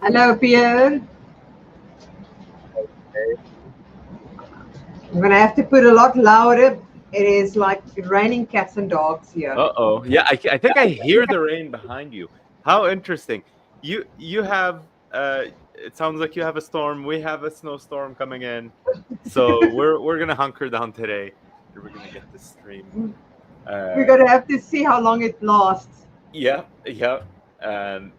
Hello, Pierre. I'm gonna have to put a lot louder. It is like raining cats and dogs here. Uh-oh. Yeah, I think I hear the rain behind you. How interesting. You have it sounds like you have a storm. We have a snowstorm coming in. So we're gonna hunker down today and we're gonna get this stream. We're Uh gonna have to see how long it lasts. yeah, yeah. Um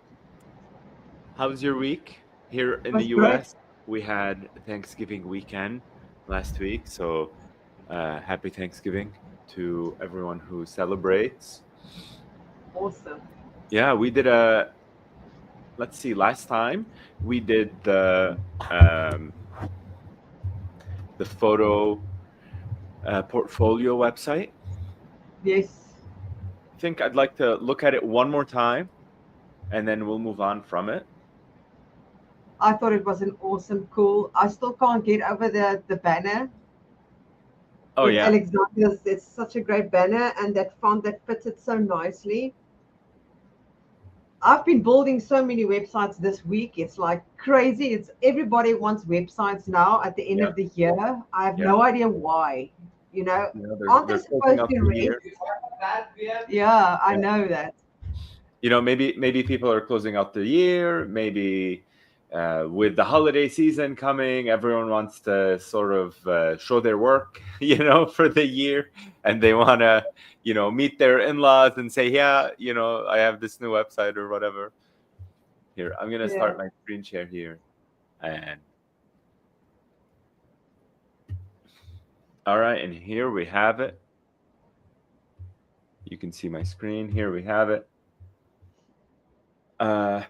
how's your week? Here It in the was great. US, we had Thanksgiving weekend last week. So happy Thanksgiving to everyone who celebrates. Awesome. Yeah, we did a let's see, last time we did um, the photo portfolio website. Yes. I think I'd like to look at it one more time and then we'll move on from it. I thought it was an awesome, cool. I still can't get over the banner Oh with yeah. Alexander's. It's such a great banner, and that font that fits it so nicely. I've been building so many websites this week. It's like crazy. It's everybody wants websites now at the end Yeah, of the year. I have yeah. no idea why. You know, You know, they're aren't they they're closing supposed out to the rent? year. Yeah, I Yeah. know that. You know, maybe people are closing out the year. Maybe with the holiday season coming, everyone wants to sort of show their work, for the year, and they want to, meet their in-laws and say, yeah, I have this new website or whatever. Here, I'm gonna Yeah. start my screen share here, and all right, and here we have it. You can see my screen. Here we have it. Uh,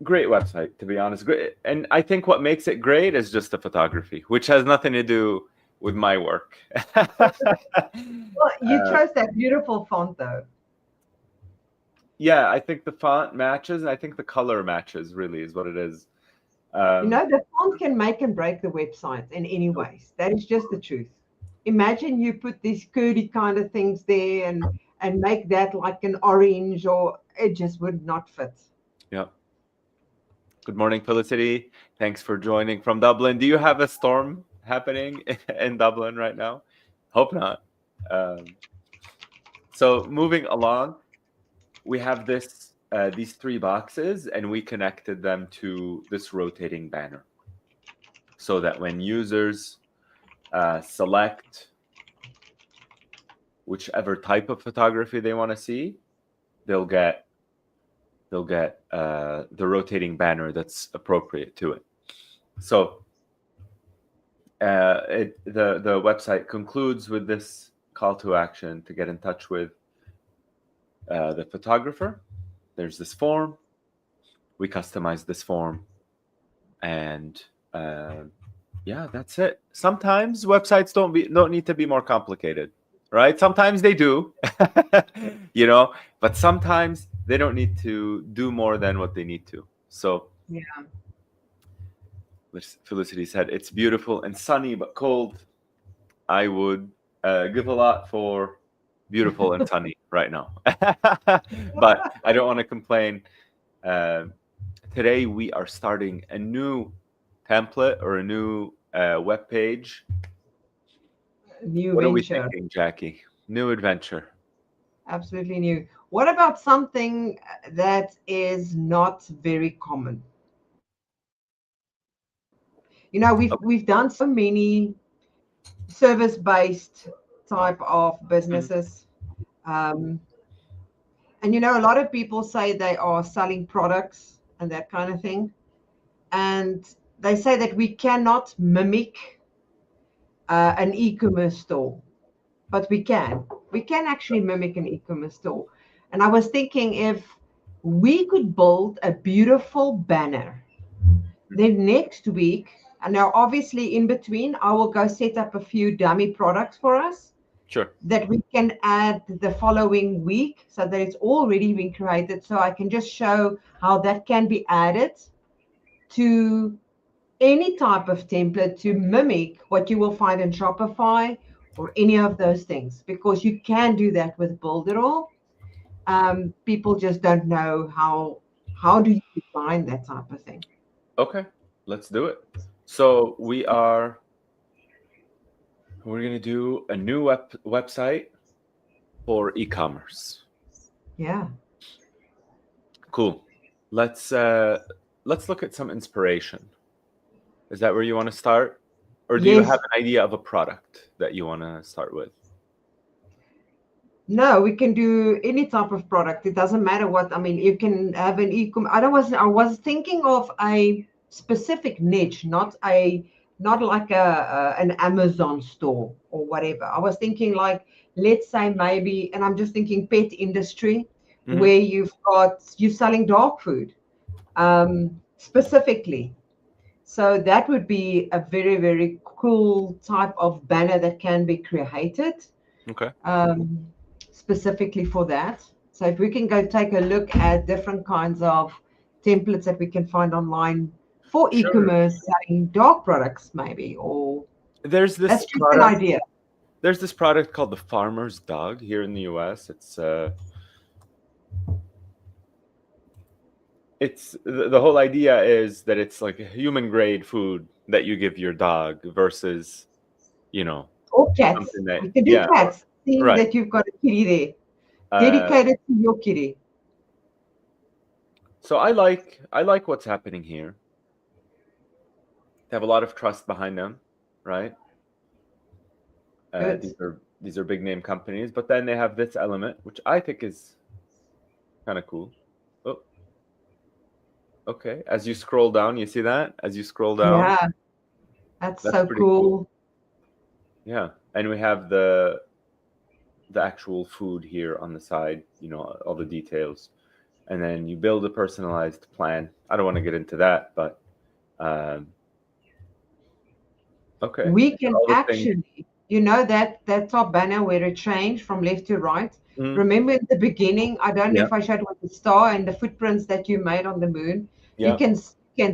Great website, to be honest. Great, and I think what makes it great is just the photography, which has nothing to do with my work. Well, you chose that beautiful font though. Yeah, I think the font matches, and I think the color matches. Really, is what it is. You Um, know, the font can make and break the website in any ways. That is just the truth. Imagine you put these curly kind of things there and make that like an orange, or it just would not fit. yeah. Good morning, Felicity. Thanks for joining from Dublin. Do you have a storm happening in Dublin right now? Hope not. Um, so moving along, we have these three boxes, and we connected them to this rotating banner, so that when users select whichever type of photography they want to see, they'll get the rotating banner that's appropriate to it. So the website concludes with this call to action to get in touch with the photographer. There's this form. We customize this form, and yeah, that's it. Sometimes websites don't need to be more complicated, right? Sometimes they do, but sometimes they don't need to do more than what they need to. So Yeah. Felicity said it's beautiful and sunny but cold. I would give a lot for beautiful and sunny right now, but I don't want to complain. Today we are starting a new template or a new web page. New What are we venture. thinking, Jackie? New adventure. Absolutely new. What about something that is not very common? You know, we've done so many service-based type of Mhm. businesses. Um, and you know, a lot of people say they are selling products and that kind of thing. And they say that we cannot mimic an e-commerce store, but we can. We can actually mimic an e-commerce store. And I was thinking if we could build a beautiful banner, then next week, and now obviously in between, I will go set up a few dummy products for us Sure. that we can add the following week so that it's already been created. So I can just show how that can be added to any type of template to mimic what you will find in Shopify or any of those things, because you can do that with Builderall. People just don't know How do you define that type of thing? Okay, let's do it. So we're going to do a new website for e-commerce. Yeah. Cool. Let's look at some inspiration. Is that where you want to start? Or do you Yes. have an idea of a product that you want to start with? No, we can do any type of product. It doesn't matter what. I mean, you can have an e-com. I was thinking of a specific niche, not like an Amazon store or whatever. I was thinking like, let's say maybe, and I'm just thinking pet industry, where you're selling dog food, specifically. So that would be a very, very cool type of banner that can be created. Okay. Specifically for that. So if we can go take a look at different kinds of templates that we can find online for Sure. e-commerce selling dog products, maybe, or There's this that's just product. an idea. There's this product called the Farmer's Dog here in the US. It's the whole idea is that it's like a human grade food that you give your dog versus, Or cats. something that, We can do cats. Seeing right. that you've got a kitty there, dedicated to your kitty. So I like what's happening here. They have a lot of trust behind them, right? These are big name companies, but then they have this element, which I think is kind of cool. Oh, okay. As you scroll down, you see that? As you scroll down, Yeah, that's so cool. Yeah, and we have the actual food here on the side. All the details, and then you build a personalized plan. I don't want to get into that, but okay. We can actually, that top banner where it changed from left to right. Remember in the beginning, I don't know if I showed with the star and the footprints that you made on the moon. You can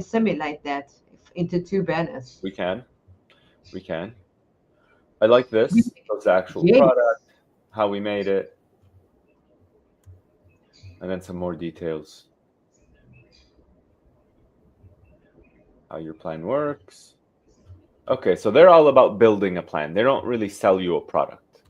simulate that into two banners. We can. I like this. That's the actual product, how we made it, and then some more details. How your plan works. Okay, so they're all about building a plan. They don't really sell you a product.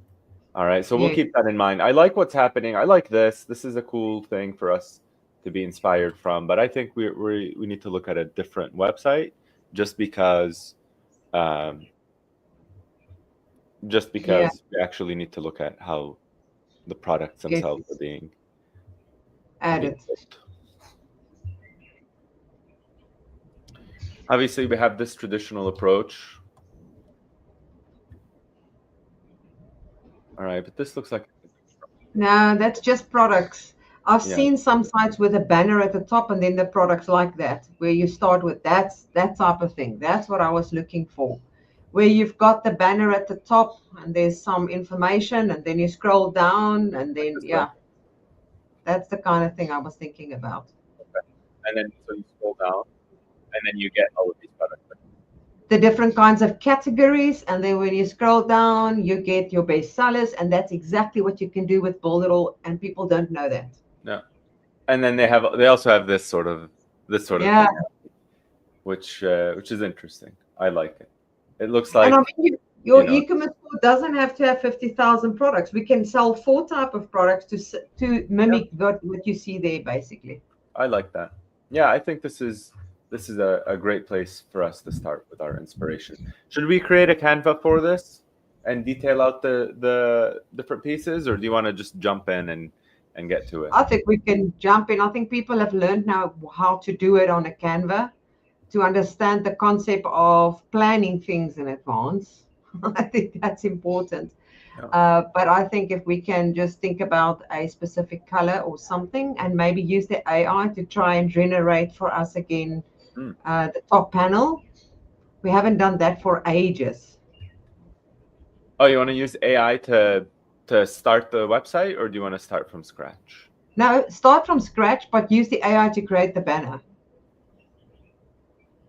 All right, so we'll keep that in mind. I like what's happening. I like this. This is a cool thing for us to be inspired from. But I think we need to look at a different website just because we actually need to look at how the products themselves are being added. Obviously, we have this traditional approach. All right, but this looks like... No, that's just products. I've seen some sites with a banner at the top and then the products like that, where you start with that type of thing. That's what I was looking for. Where you've got the banner at the top and there's some information and then you scroll down and then, that's the kind of thing I was thinking about. Okay. And then so you scroll down and then you get all of these products. The different kinds of categories, and then when you scroll down, you get your best sellers, and that's exactly what you can do with Builderall, and people don't know that. Yeah, and then they also have this sort of thing, which is interesting. I like it. It looks like. And I mean, your e-commerce store doesn't have to have 50,000 products. We can sell 4 type of products to mimic what you see there, basically. I like that. Yeah, I think this is a great place for us to start with our inspiration. Should we create a Canva for this and detail out the different pieces, or do you want to just jump in and get to it? I think we can jump in. I think people have learned now how to do it on a Canva, to understand the concept of planning things in advance. I think that's important. But I think if we can just think about a specific color or something and maybe use the AI to try and generate for us again the top panel. We haven't done that for ages. Oh, you want to use AI to start the website, or do you want to start from scratch? No, start from scratch, but use the AI to create the banner.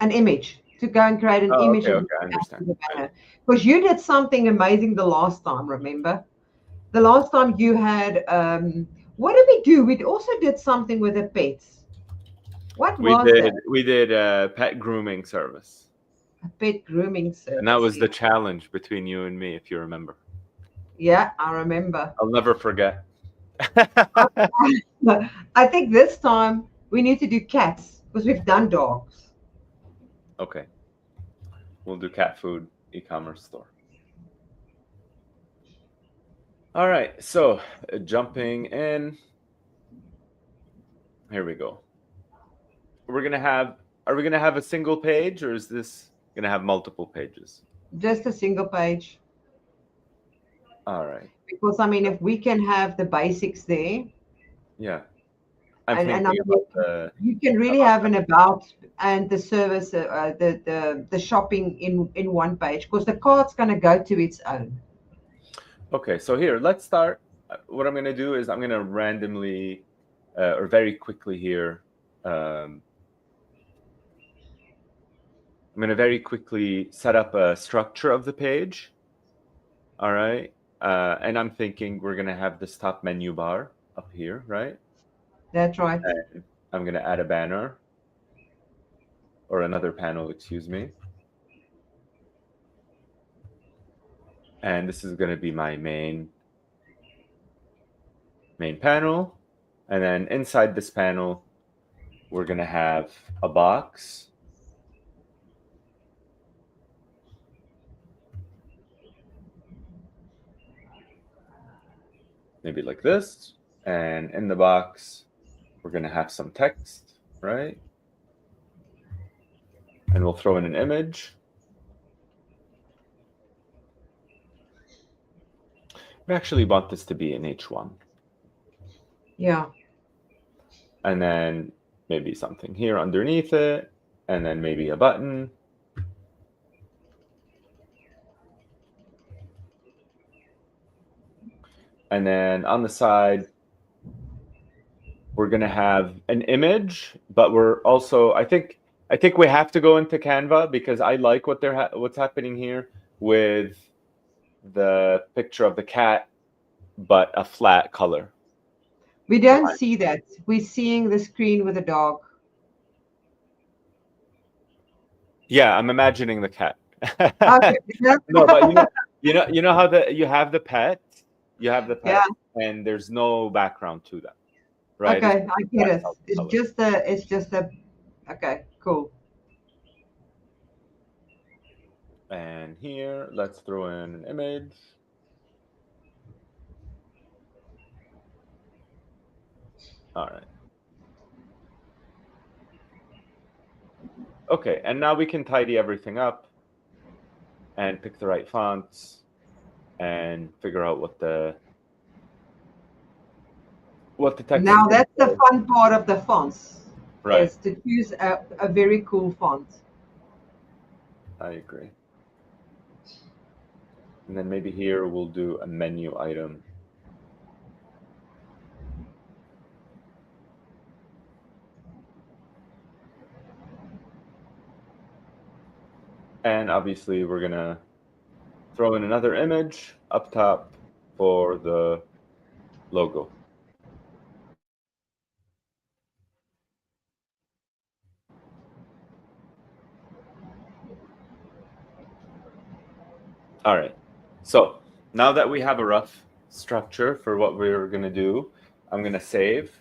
An image, to go and create an image of the banner. Because you did something amazing the last time, remember? The last time you had, what did we do? We also did something with the pets. What We was did that? we did a pet grooming service, A pet grooming and that service. was the challenge between you and me, if you remember. Yeah, I remember. I'll never forget. I think this time we need to do cats because we've done dogs. Okay, we'll do cat food e-commerce store. All right, so jumping in, here we go. Are we gonna have a single page, or is this gonna have multiple pages? Just a single page. All right. Because I mean, if we can have the basics there, Yeah, I'm and I thinking mean, you can really have an about and the service, the shopping in one page because the cart's going to go to its own. Okay, so here, let's start. What I'm going to do is I'm going to randomly or very quickly here, I'm going to very quickly set up a structure of the page. All right. And I'm thinking we're going to have this top menu bar up here, right? That's right. And I'm going to add a banner or another panel, excuse me. And this is going to be my main panel. And then inside this panel, we're going to have a box. Maybe like this. And in the box, we're going to have some text, right? And we'll throw in an image. We actually want this to be in H1. Yeah. And then maybe something here underneath it, and then maybe a button. And then on the side, we're going to have an image, but we're also, I think we have to go into Canva because I like what's happening here with the picture of the cat, but a flat color. We don't see that. We're seeing the screen with a dog. Yeah, I'm imagining the cat. Okay. No, but you know how you have the pet, Yeah. and there's no background to that, right? Okay, I get it. Color. It's just a. Okay, cool. And here, let's throw in an image. All right. Okay, and now we can tidy everything up and pick the right fonts and figure out what the text. Now that's the fun part of the fonts. Right. Is to choose a very cool font. I agree. And then maybe here we'll do a menu item. And obviously we're going to throw in another image up top for the logo. All right. So now that we have a rough structure for what we're going to do, I'm going to save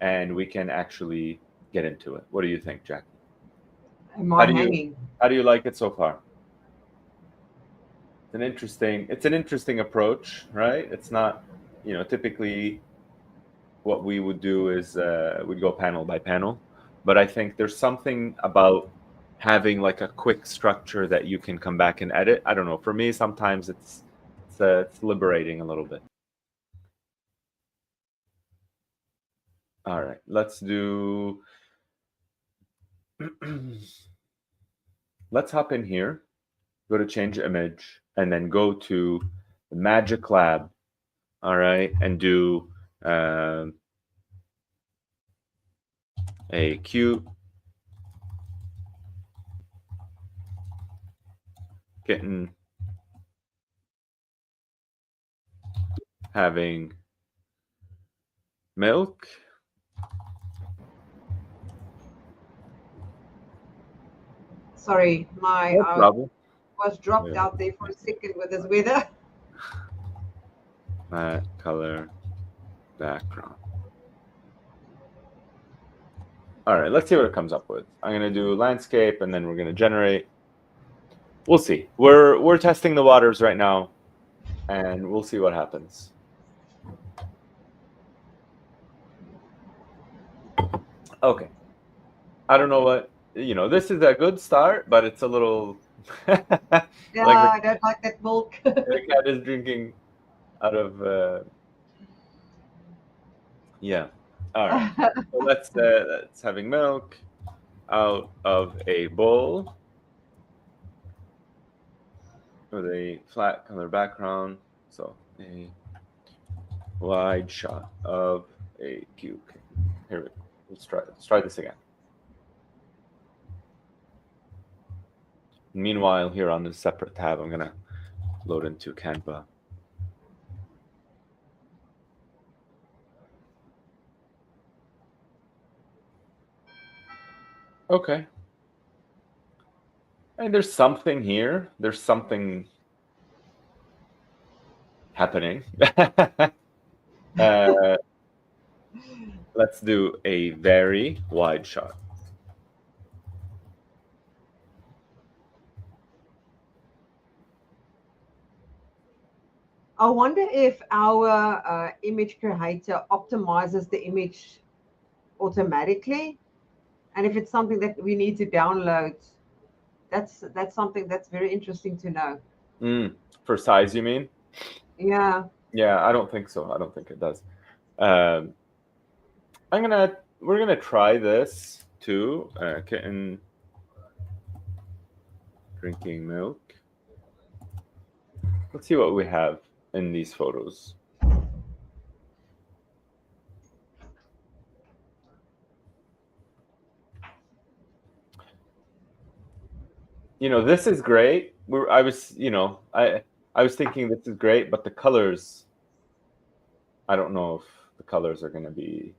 and we can actually get into it. What do you think, Jack? Am I hanging? How do you like it so far? It's an interesting approach, right? It's not, typically what we would do is we'd go panel by panel, but I think there's something about having like a quick structure that you can come back and edit. I don't know. For me, sometimes it's liberating a little bit. All right, let's do. Let's hop in here, go to change image, and then go to the Magic Lab. All right, and do a cute kitten having milk. Sorry, my No problem. was dropped Yeah. out there for a second with this weather. Matte color background. All right, let's see what it comes up with. I'm gonna do landscape, and then we're gonna generate. We'll see. We're testing the waters right now, and we'll see what happens. Okay. I don't know what this is a good start, but it's a little Yeah, like I don't like that milk. the cat is drinking out of yeah. All right. So let's having milk out of a bowl with a flat color background. So a wide shot of a cube. Okay. Here we go. Let's try this again. Meanwhile, here on this separate tab, I'm gonna load into Canva. Okay. And there's something here. There's something happening. uh, let's do a very wide shot. I wonder if our image creator optimizes the image automatically, and if it's something that we need to download. That's something that's very interesting to know. For size, you mean? Yeah. Yeah, I don't think so. I don't think it does. We're gonna try this too. Kitten drinking milk. Let's see what we have in these photos. This is great. I was thinking this is great, but the colors, I don't know if the colors are going to be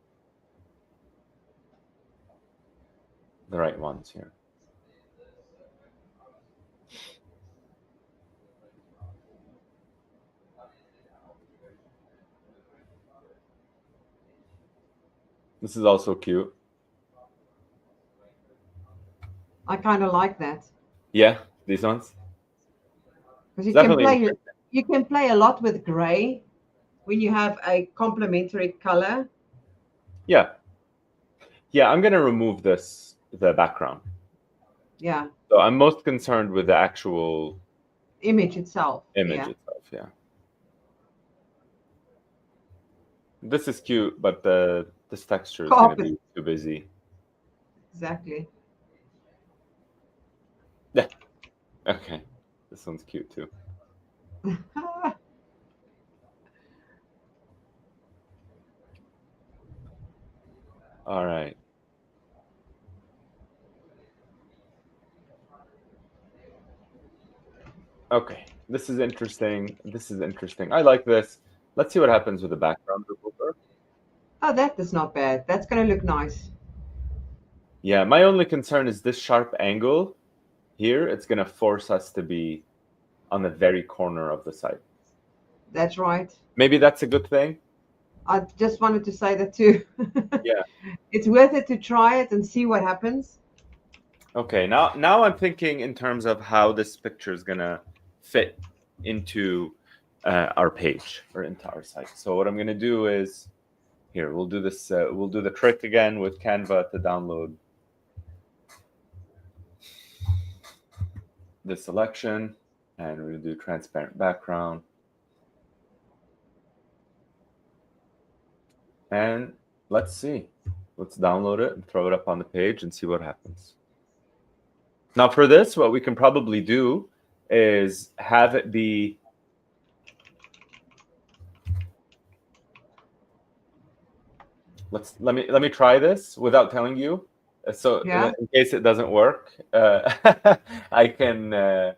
the right ones here. This is also cute. I kind of like that Yeah, these ones. because Definitely. you can play a lot with gray when you have a complementary color. Yeah. Yeah, I'm going to remove the background. Yeah. So I'm most concerned with the actual Image itself. image itself. Yeah. This is cute, but this texture is going to be too busy. Exactly. Yeah. Okay. This one's cute too. All right. Okay. This is interesting. I like this. Let's see what happens with the background remover. Oh, that is not bad. That's going to look nice. Yeah, my only concern is this sharp angle here. It's going to force us to be on the very corner of the site. That's right. Maybe that's a good thing. I just wanted to say that too. Yeah. It's worth it to try it and see what happens. Okay, now I'm thinking in terms of how this picture is gonna fit into our page or into our site. So what I'm gonna do is here we'll do this. We'll do the trick again with Canva to download the selection, and we're gonna do transparent background. And let's see. Let's download it and throw it up on the page and see what happens. Now for this, what we can probably do is have it be let me try this without telling you. So Yeah. in case it doesn't work, I can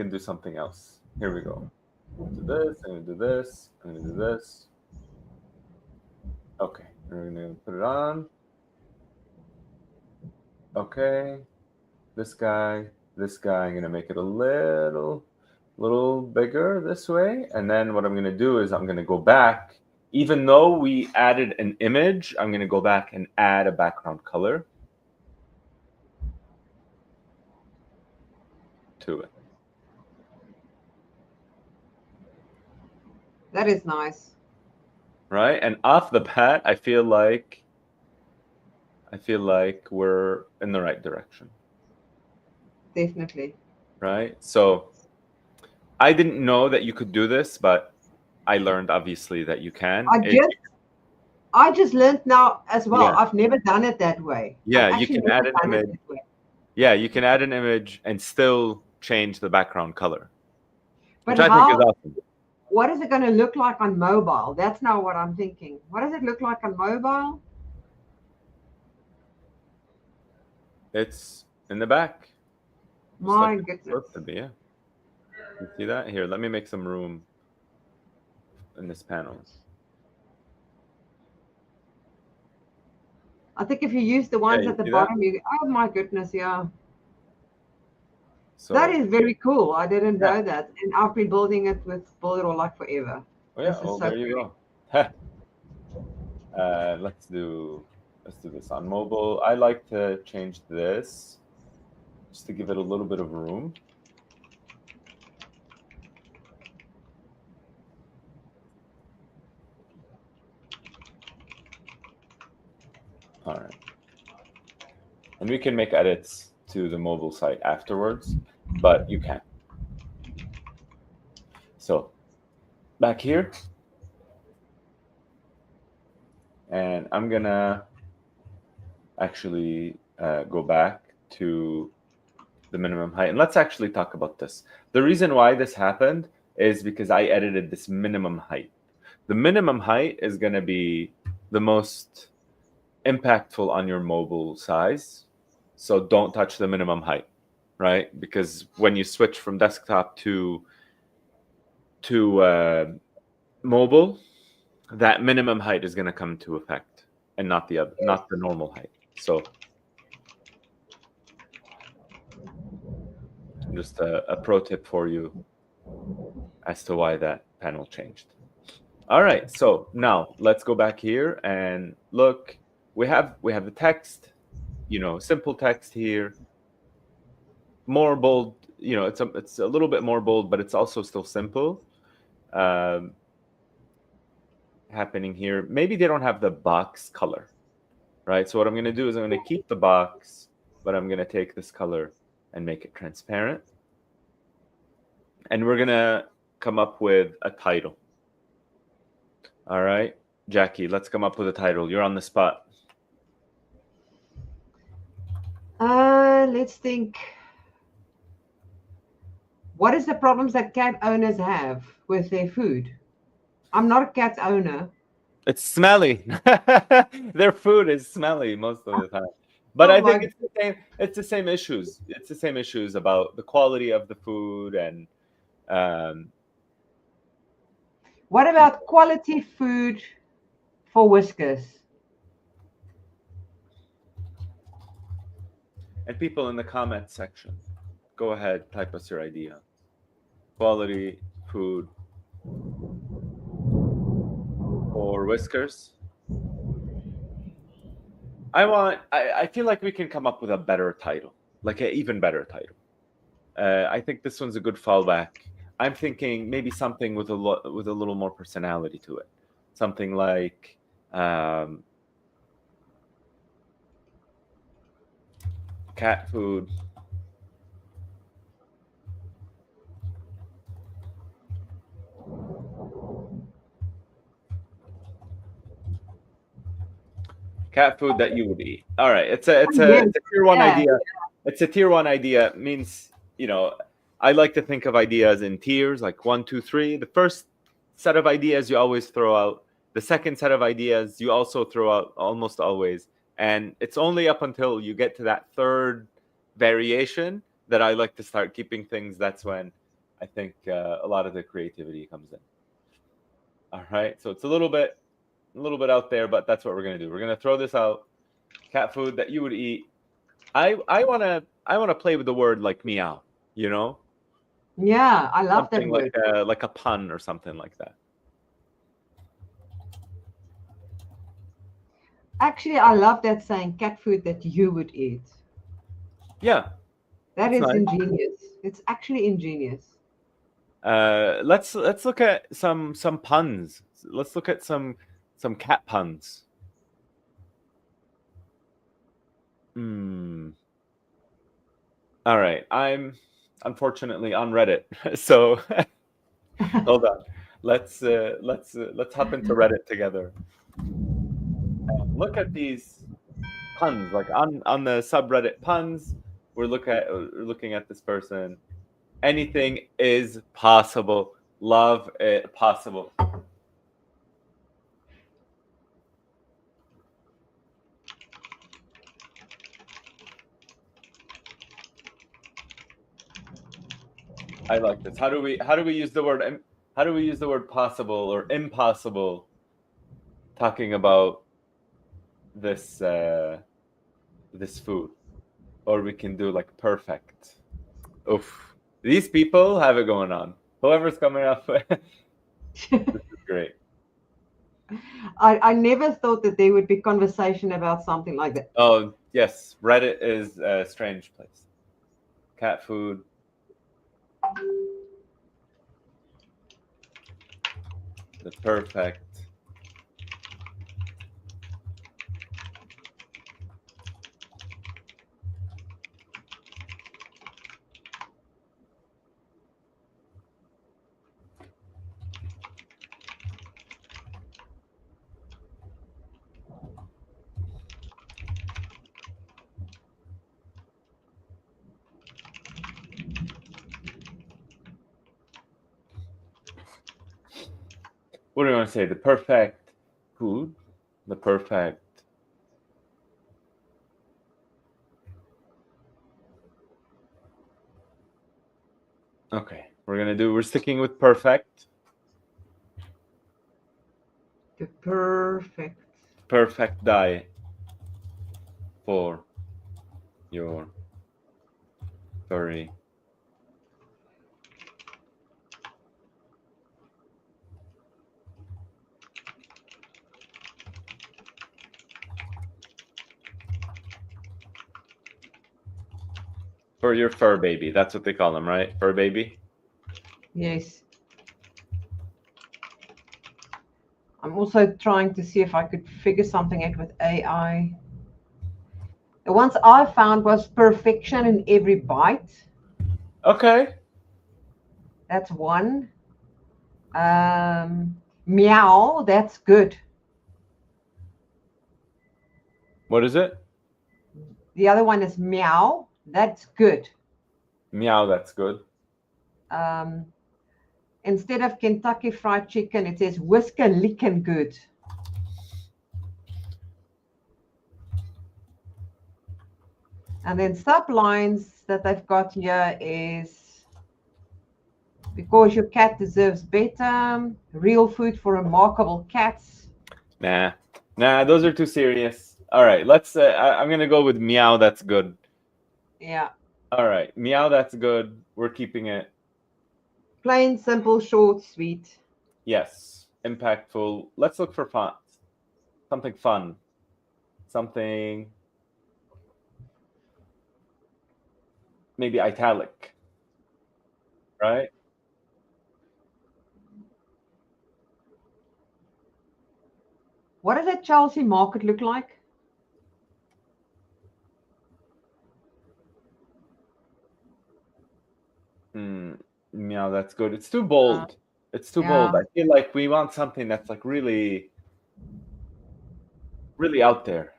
do something else. Here we go. I'm gonna do this. I'm gonna do this. I'm gonna do this. Okay, we're gonna put it on. Okay, this guy. I'm gonna make it a little bigger this way, and then what I'm gonna do is I'm gonna go back. Even though we added an image, I'm gonna go back and add a background color to it. That is nice. Right, and off the bat, I feel like we're in the right direction. Definitely. Right, so I didn't know that you could do this, but I learned obviously that you can. I just learned now as well. Yeah. I've never done it that way. I've Yeah, you actually can never add an done it image. that way. Yeah, you can add an image and still change the background color, But which I think is awesome. what is it going to look like on mobile? That's now what I'm thinking. What does it look like on mobile? It's in the back. Just My like it's goodness. supposed to be, yeah. You see that? Here, let me make some room in this panel. I think if you use the ones you at the see that? bottom, oh my goodness, yeah. So That is very cool. I didn't yeah. know that. And I've been building it with Builderall like forever. Oh yeah, This is oh so there you pretty. go. Let's do this on mobile. I like to change this just to give it a little bit of room. All right. And we can make edits to the mobile site afterwards, but you can. So back here, and I'm gonna actually go back to the minimum height. And let's actually talk about this. The reason why this happened is because I edited this minimum height. The minimum height is gonna be the most impactful on your mobile size. So don't touch the minimum height, right? Because when you switch from desktop to mobile, that minimum height is going to come into effect, and not the normal height. So just a pro tip for you as to why that panel changed. All right, so now let's go back here and look. We have the text, simple text here. More bold, it's a little bit more bold, but it's also still simple. Happening here. Maybe they don't have the box color, right? So what I'm going to do is I'm going to keep the box, but I'm going to take this color and make it transparent. And we're going to come up with a title. All right, Jackie, let's come up with a title. You're on the spot. Let's think. What is the problems that cat owners have with their food? I'm not a cat owner. It's smelly. Their food is smelly most of the time. But Oh I think my. it's the same. It's the same issues. It's the same issues about the quality of the food and What about quality food for whiskers? and people in the comment section. Go ahead, type us your idea. Quality food for whiskers. I feel like we can come up with a better title, like an even better title. I think this one's a good fallback. I'm thinking maybe something with a little more personality to it. Something like cat food. Cat food that you would eat. All right, it's a tier one idea. It's a tier one idea. It means, I like to think of ideas in tiers, like 1, 2, 3. The first set of ideas you always throw out. The second set of ideas you also throw out almost always. And it's only up until you get to that third variation that I like to start keeping things. That's when I think a lot of the creativity comes in. All right, so it's a little bit out there, but that's what we're going to do. We're going to throw this out. Cat food that you would eat. I wanna play with the word like meow, you know? Yeah, I love that Something word. like a pun or something like that. Actually, I love that saying, cat food that you would eat. Yeah, That that's is nice. ingenious. It's actually ingenious. Let's look at some puns. Let's look at some cat puns. Hmm. All right. I'm unfortunately on Reddit, so hold on. Let's hop into Reddit together. Look at these puns. Like on the subreddit puns, we're looking at this person. Anything is possible. Love it possible. I like this. How do we use the word possible or impossible talking about this this food? Or we can do like perfect. Oof. These people have it going on. Whoever's coming up this is great. I never thought that there would be conversation about something like that. Oh, yes. Reddit is a strange place. Cat food. The perfect. What do you want to say? The perfect food? The perfect. Okay. We're sticking with perfect. The perfect. Perfect diet for your furry. For your fur baby. That's what they call them, right? Fur baby? Yes. I'm also trying to see if I could figure something out with AI. The ones I found was perfection in every bite. Okay. That's one. Meow, that's good. What is it? The other one is meow, that's good. Meow, that's good. Um, Instead of Kentucky Fried Chicken, it says whisker lickin' good. And then sublines that they've got here is because your cat deserves better, real food for remarkable cats. Nah. Nah, those are too serious. All right, let's I'm going to go with meow, that's good. Yeah. All right. Meow, that's good. We're keeping it. Plain, simple, short, sweet. Yes. Impactful. Let's look for font. Something fun. Something maybe italic, right? What does that Chelsea market look like? Meow, that's good. It's too bold. It's too bold. Yeah. I feel like we want something that's like really, really out there.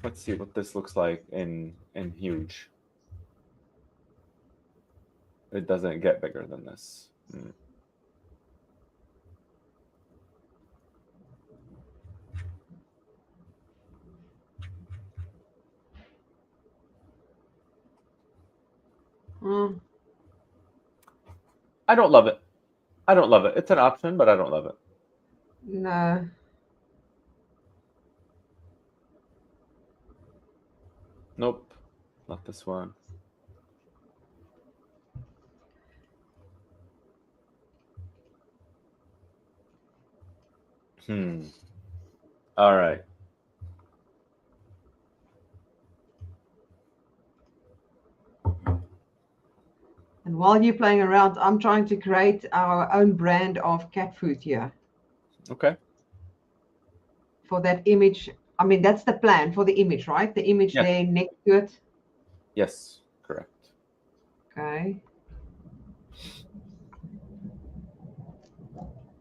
Let's see what this looks like in huge. It doesn't get bigger than this. Mm, I don't love it. I don't love it. It's an option, but I don't love it. no. Nope, not this one. All right. And while you're playing around, I'm trying to create our own brand of cat food here Okay. for that image. I mean, that's the plan for the image, right? The image Yes. there next to it. Yes, correct. Okay.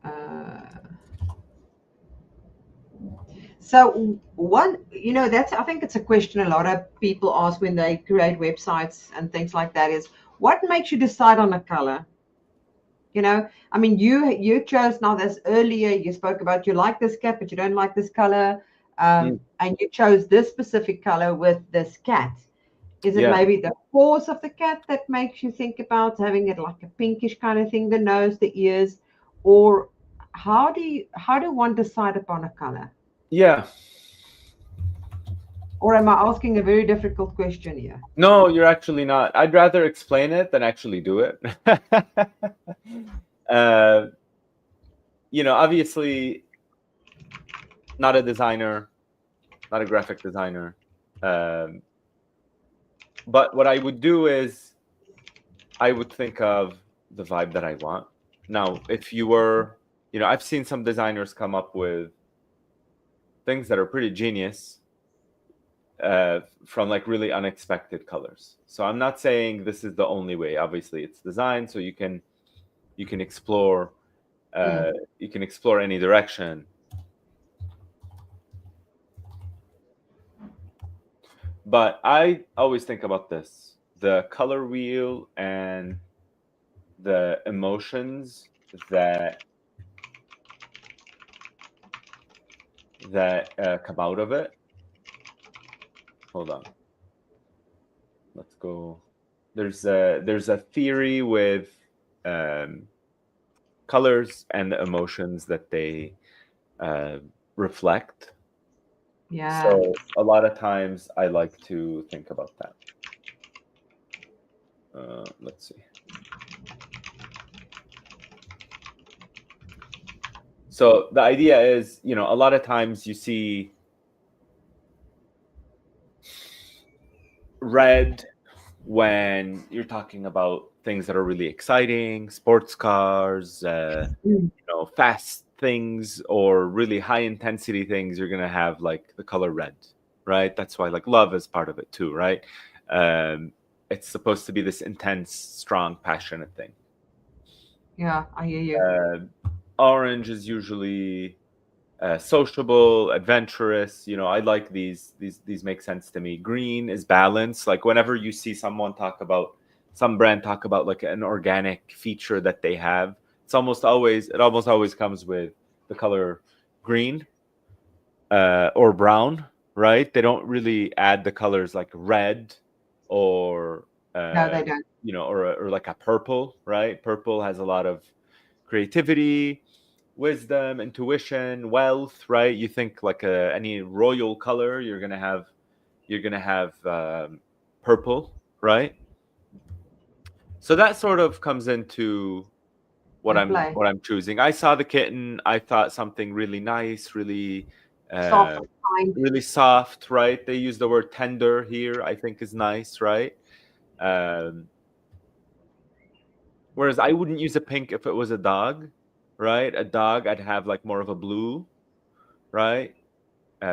Uh, so one, that's, I think it's a question a lot of people ask when they create websites and things like that is, what makes you decide on a color? I mean, you chose now this earlier. You spoke about you like this cat, but you don't like this color, Mm, and you chose this specific color with this cat. Is it yeah. maybe the paws of the cat that makes you think about having it like a pinkish kind of thing, the nose, the ears, or how do one decide upon a color? Yeah. Or am I asking a very difficult question here? No, you're actually not. I'd rather explain it than actually do it. uh, obviously, not a designer, not a graphic designer. Um, but what I would do is I would think of the vibe that I want. Now, if you were, I've seen some designers come up with things that are pretty genius from like really unexpected colors. So I'm not saying this is the only way. Obviously, it's designed so you can explore Mm, you can explore any direction. But I always think about this: the color wheel and the emotions that come out of it. Hold on, let's go. There's a theory with um, colors and the emotions that they uh, reflect. yeah. So a lot of times I like to think about that. Let's see. So the idea is, a lot of times you see red when you're talking about things that are really exciting, sports cars, Mm, fast things, or really high intensity things. You're gonna have like the color red, right? That's why like love is part of it too, right? Um, it's supposed to be this intense, strong, passionate thing. yeah, I hear you. Uh, Orange is usually sociable, adventurous. I like these. These make sense to me. Green is balance. Like whenever you see some brand talk about like an organic feature that they have, it almost always comes with the color green or brown, right? They don't really add the colors like red or No, uh, they don't. or like a purple, right? Purple has a lot of creativity, wisdom, intuition, wealth, right? You think like any royal color, you're gonna have purple, right? So that sort of comes into what In I'm play. what I'm choosing. I saw the kitten. I thought something really nice, really, uh, Soft, kind. really soft, right? They use the word tender here. I think is nice, right? Um, Whereas I wouldn't use a pink if it was a dog, right? A dog, I'd have like more of a blue, right?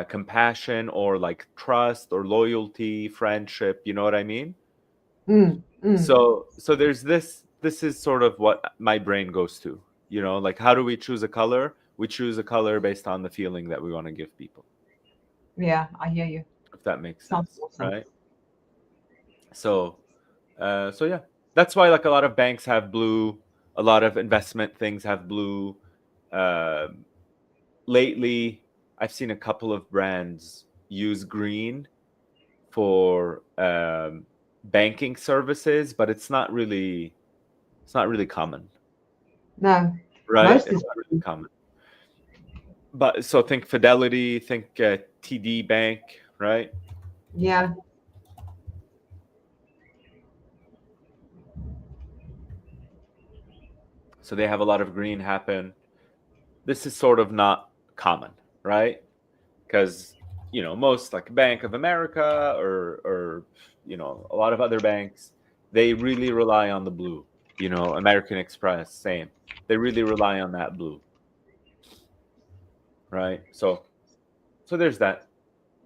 Compassion or like trust or loyalty, friendship. You know what I mean? Mm, mm, So there's this. This is sort of what my brain goes to. Like how do we choose a color? We choose a color based on the feeling that we want to give people. yeah, I hear you. If that makes Sounds sense, awesome. right? So, so yeah, that's why like a lot of banks have blue. A lot of investment things have blue. Um Lately, I've seen a couple of brands use green for banking services, but it's not really common, No, right? most It's is not really common. But so think Fidelity, think TD Bank, right? yeah. So they have a lot of green happen. This is sort of not common, right? Because most like Bank of America or a lot of other banks, they really rely on the blue. American Express, same. They really rely on that blue, right? So there's that.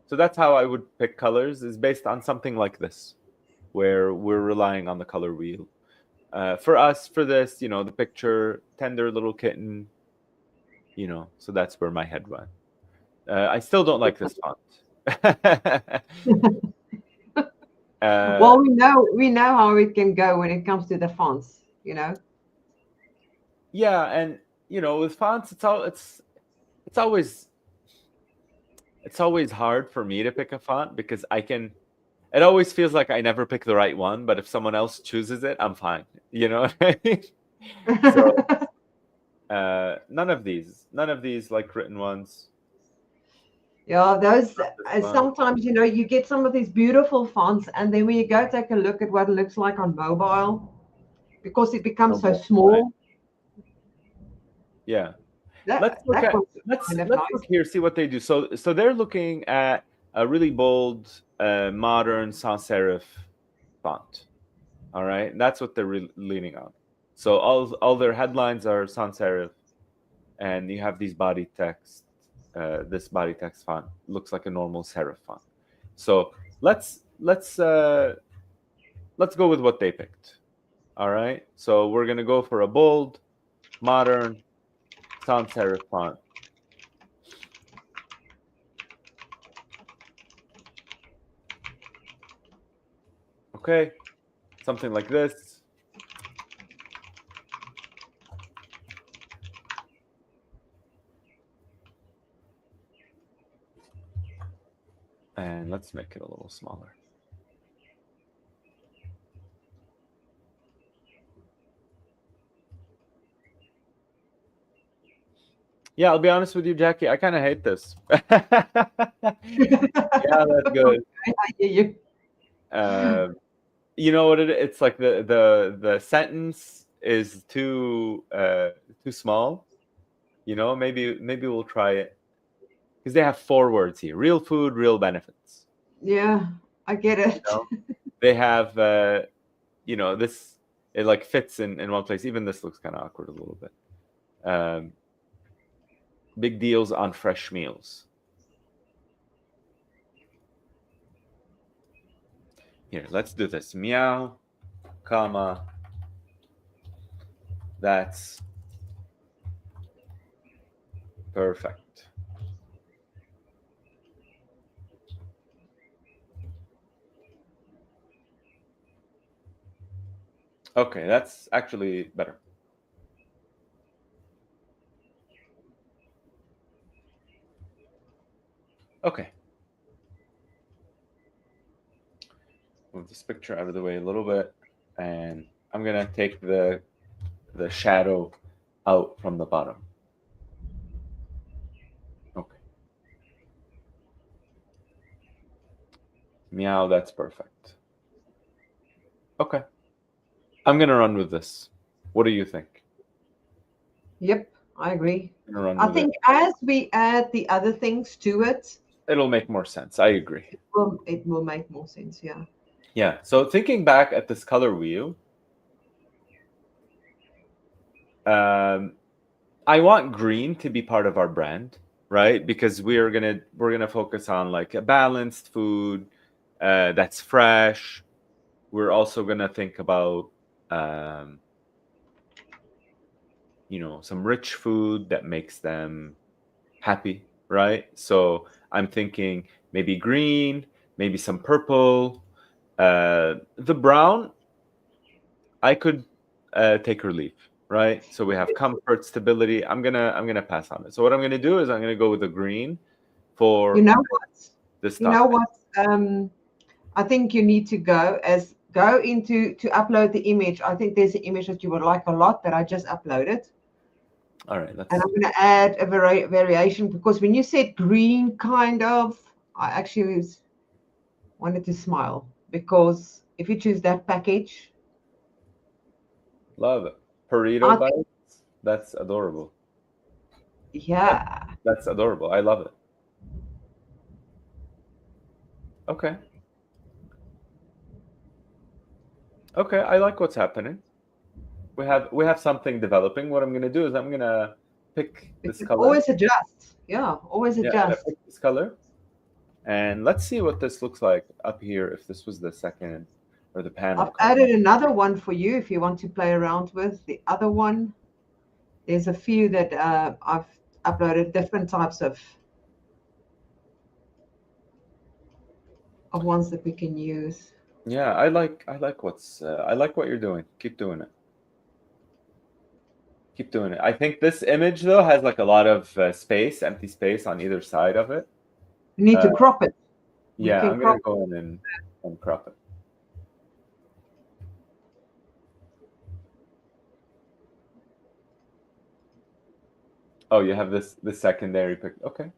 So that's how I would pick colors, is based on something like this, where we're relying on the color wheel. For us, for this, the picture, tender little kitten, so that's where my head went. I still don't like this font. Well, we know how it can go when it comes to the fonts, you know. Yeah, and with fonts, it's always hard for me to pick a font because it always feels like I never pick the right one, but if someone else chooses it, I'm fine. You know what I mean? So none of these like written ones. Yeah, those Not this one. sometimes you get some of these beautiful fonts, and then when you go take a look at what it looks like on mobile, because it becomes so Noble, right? small, Yeah. Let's that look that at was let's kind of let's look nice. here, see what they do. So they're looking at a really bold, modern sans serif font. All right, that's what they're leaning on. So all their headlines are sans serif, and you have these body text. This body text font looks like a normal serif font. So let's go with what they picked. All right, so we're gonna go for a bold, modern sans serif font. Okay, something like this. And let's make it a little smaller. Yeah, I'll be honest with you, Jackie. I kind of hate this. Yeah, that's good. I hear you. You know what it's like the sentence is too small. Maybe we'll try it because they have 4 words here: real food, real benefits. Yeah, I get You it. know, they have this. It like fits in one place. Even this looks kind of awkward a little bit. Big deals on fresh meals. Here, let's do this. Meow, comma. That's perfect. Okay, that's actually better. Okay. Move this picture out of the way a little bit, and I'm gonna take the shadow out from the bottom. Okay. Meow, that's perfect. Okay. I'm gonna run with this. What do you think? Yep, I agree. I'm gonna run I with it. think as we add the other things to it, It'll make more sense. I agree. it will make more sense. Yeah. Yeah. So thinking back at this color wheel, I want green to be part of our brand, right? Because we're gonna focus on like a balanced food that's fresh. We're also gonna think about some rich food that makes them happy, right? So I'm thinking maybe green, maybe some purple. The brown, I could take or leave, right? So we have comfort, stability. I'm gonna pass on it. So what I'm gonna do is I'm gonna go with the green You for know what? this You know topic. what? I think you need to go into to upload the image. I think there's an image that you would like a lot that I just uploaded. All right, And let's. I'm going to add a variation because when you said green, kind of, I actually wanted to smile because if you choose that package, Love it. Burrito I think bites. That's adorable. Yeah. That's adorable. I love it. Okay. Okay, I like what's happening. We have something developing. What I'm gonna do is I'm gonna pick We this can color. always adjust. Yeah, always Yeah, I'm gonna adjust. pick this color, and let's see what this looks like up here. If this was the second or the panel I've color. added another one for you if you want to play around with. The other one, there's a few that I've uploaded different types of ones that we can use. Yeah, I like what you're doing. Keep doing it. Keep doing it. I think this image though has like a lot of space, empty space on either side of it. We need Uh, to crop it. We yeah, can I'm gonna crop. go in and crop it. Oh, you have this secondary pic. Okay.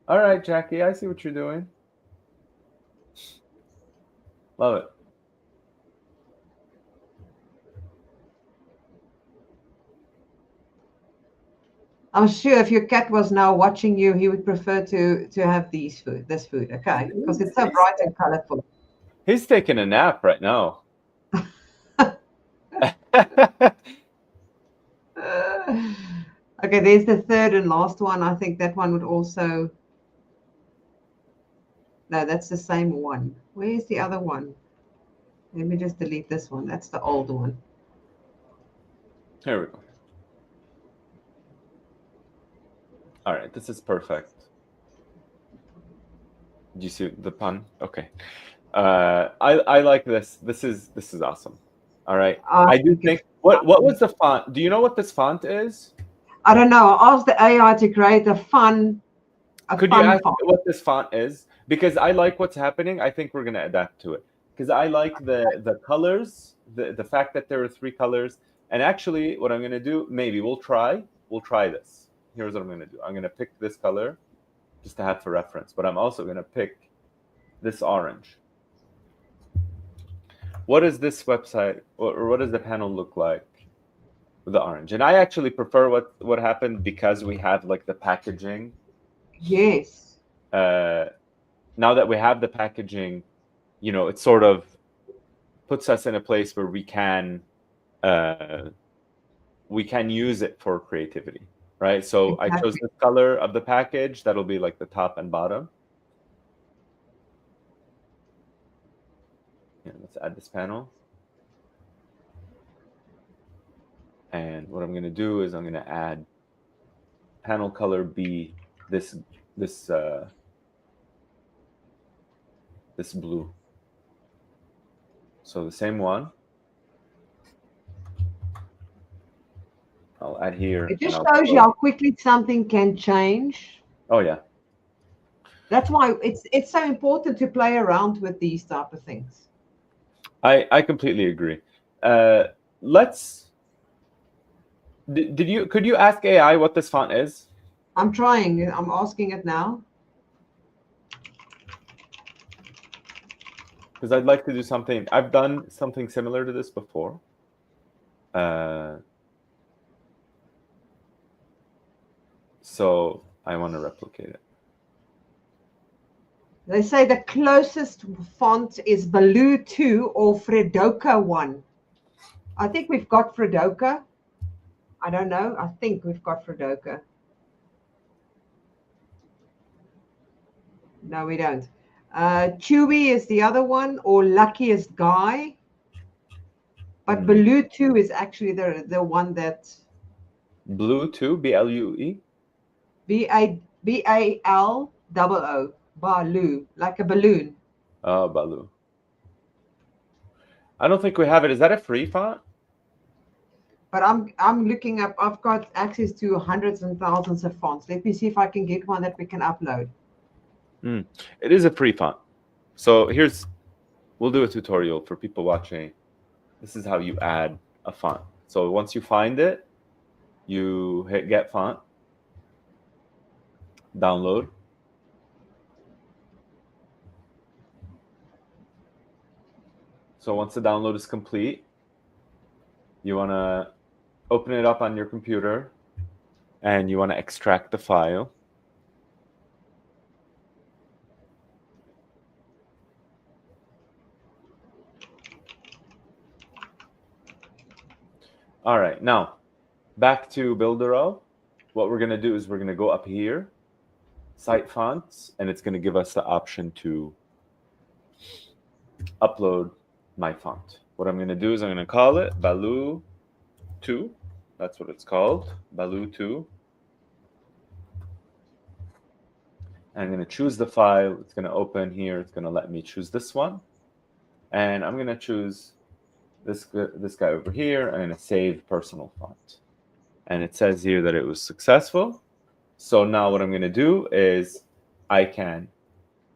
All right, Jackie, I see what you're doing. Love it. I'm sure if your cat was now watching you, he would prefer to have this food, okay? Because He's, it's so he's, bright and colorful. he's taking a nap right now. Okay, there's the third and last one. I think that one would also. No, that's the same one. Where's the other one? Let me just delete this one. That's the old one. Here we go. All right, this is perfect. Do you see the pun? Okay. I like this. This is awesome. All right. I I do think it's think what was the font? Do you know what this font is? I don't know. I asked the AI to create a Could you fun ask font. what this font is? Because I like what's happening. I think we're gonna adapt to it. Because I like the colors, the fact that there are three colors. And actually, what I'm gonna do, maybe we'll try this. Here's what I'm gonna do. I'm gonna pick this color just to have for reference, but I'm also gonna pick this orange. What does this website or what does the panel look like with the orange? And I actually prefer what happened because we have like the packaging. Yes, Uh, now that we have the packaging, it sort of puts us in a place where uh, we can use it for creativity, right? So I chose exactly. the color of the package. That'll be like the top and bottom. Yeah, let's add this panel. And what I'm going to do is I'm going to add panel color B, this this uh, this blue. So the same one. I'll add here It and just I'll shows you go. how quickly something can change. Oh yeah. That's why it's so important to play around with these type of things. I completely agree. Uh, let's. Could you ask AI what this font is? I'm trying. I'm asking it now. Because I'd like to do something. I've done something similar to this before. So I want to replicate it. They say the closest font is Baloo 2 or Fredoka 1. I think we've got Fredoka. I don't know. I think we've got Fredoka. No, we don't. Chewy is the other one, or Luckiest Guy. But Baloo 2 is actually the one that Blue too, Blue. Ball Baloo, like a balloon. Oh, Baloo. I don't think we have it. Is that a free font? But I'm looking up. I've got access to hundreds and thousands of fonts. Let me see if I can get one that we can upload. It is a free font. So we'll do a tutorial for people watching. This is how you add a font. So once you find it, you hit get font, download. So once the download is complete, you want to open it up on your computer, and you want to extract the file. All right, now back to Builderall. What we're going to do is we're going to go up here, Site Fonts, and it's going to give us the option to upload my font. What I'm going to do is I'm going to call it Baloo 2. That's what it's called, Baloo 2. I'm going to choose the file. It's going to open here. It's going to let me choose this one. And I'm going to choose this guy over here. I'm going to save personal font. And it says here that it was successful. So now what I'm going to do is I can